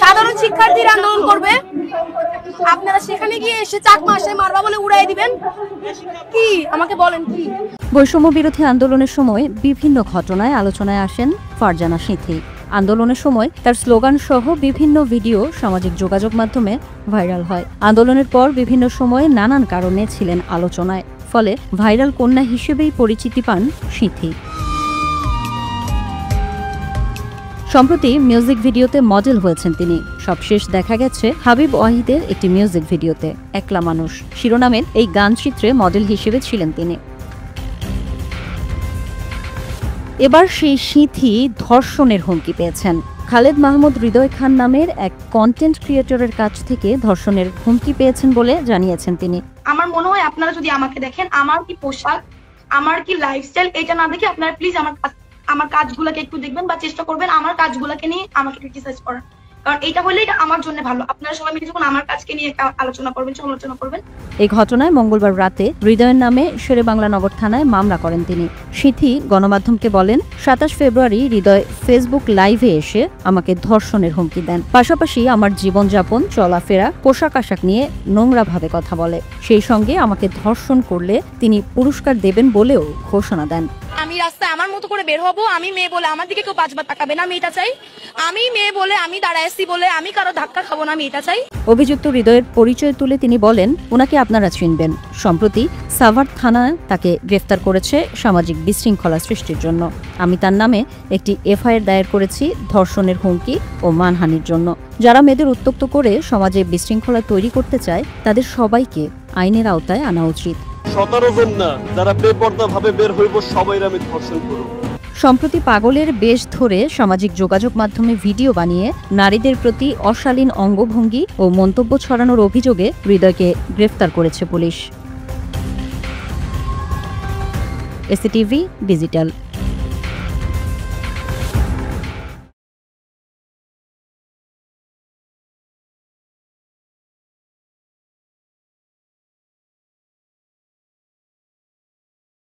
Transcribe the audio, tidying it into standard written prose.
সাধারণ শিক্ষার্থীরা আন্দোলন করবে, আপনারা সেখানে গিয়ে এসে চাকমা আসে মারবা বলে উড়াই দিবেন কি? আমাকে বলেন কি? বৈষম্য বিরোধী আন্দোলনের সময় বিভিন্ন ঘটনায় আলোচনায় আসেন ফারজানা সিথি। আন্দোলনের সময় তার স্লোগান সহ বিভিন্ন ভিডিও সামাজিক যোগাযোগ মাধ্যমে ভাইরাল হয়। আন্দোলনের পর বিভিন্ন সময়ে নানান কারণে ছিলেন আলোচনায়, ফলে ভাইরাল কন্যা হিসেবেই পরিচিতি পান সিথি। সম্প্রতি মিউজিক ভিডিওতে মডেল হয়েছেন তিনি। সবশেষ দেখা গেছে হাবিব ওয়াহিদের একটি মিউজিক ভিডিওতে একলা মানুষ শিরোনামের এই গানচিত্রে মডেল হিসেবে ছিলেন তিনি। এবার সেই সিথি ধর্ষণের হুমকি পেয়েছেন। খালেদ মাহমুদ হৃদয় খান নামের এক কন্টেন্ট ক্রিয়েটরের কাছ থেকে ধর্ষণের হুমকি পেয়েছেন বলে জানিয়েছেন তিনি। আমার মনে হয় আপনারা যদি আমাকে দেখেন, আমার কি পোশাক, আমার কি লাইফস্টাইল, এটা না দেখে আপনারা প্লিজ আমার কাজগুলোকে একটু দেখবেন বা চেষ্টা করবেন আমার কাজগুলোকে নিয়ে আমাকে ক্রিটিসাইজ করার, কারণ এটা হলে এটা আমার জন্য ভালো। আপনারা সবাই মিলে যখন আমার কাজকে নিয়ে আলোচনা করবেন, সমালোচনা করবেন। এই ঘটনায় মঙ্গলবার রাতে হৃদয়ের নামে শেরে বাংলা নগর থানায় মামলা করেন তিনি। সিথি গণমাধ্যমকে বলেন, ২৭ ফেব্রুয়ারি হৃদয় ফেসবুক লাইভে এসে আমাকে ধর্ষণের হুমকি দেন। পাশাপাশি আমার জীবনযাপন, চলাফেরা, পোশাক আশাক নিয়ে নোংরাভাবে কথা বলে। সেই সঙ্গে আমাকে ধর্ষণ করলে তিনি পুরস্কার দেবেন বলেও ঘোষণা দেন। আমি রাস্তায় আমার মতো করে বের হবো, আমি মেয়ে বলে আমার দিকে কেউ পাঁচবার তাকাবে না, আমি এটা চাই। আমি মেয়ে বলে আমি দাঁড়াইছি বলে আমি কারো ধাক্কা খাবো না, আমি এটা চাই। অভিযুক্ত হৃদয়ের পরিচয় তুলে তিনি বলেন, ওনাকে আপনারা চিনবেন। সম্প্রতি সাভার থানায় তাকে গ্রেফতার করেছে সামাজিক বিশৃঙ্খলা সৃষ্টির জন্য। আমি তার নামে একটি এফআইআর দায়ের করেছি ধর্ষণের হুমকি ও মানহানির জন্য। যারা মেয়েদের উত্ত্যক্ত করে সমাজে বিশৃঙ্খলা তৈরি করতে চায় তাদের সবাইকে আইনের আওতায় আনা উচিত। 17 জন না, যারা বেপরদা ভাবে বের হইব সবাইরে আমি ধর্ষণ করব। সম্প্রতি পাগলের বেশ ধরে সামাজিক যোগাযোগ মাধ্যমে ভিডিও বানিয়ে নারীদের প্রতি অশালীন অঙ্গভঙ্গি ও মন্তব্য ছড়ানোর অভিযোগে হৃদয়কে গ্রেফতার করেছে পুলিশ। এসিটিভি ডিজিটাল।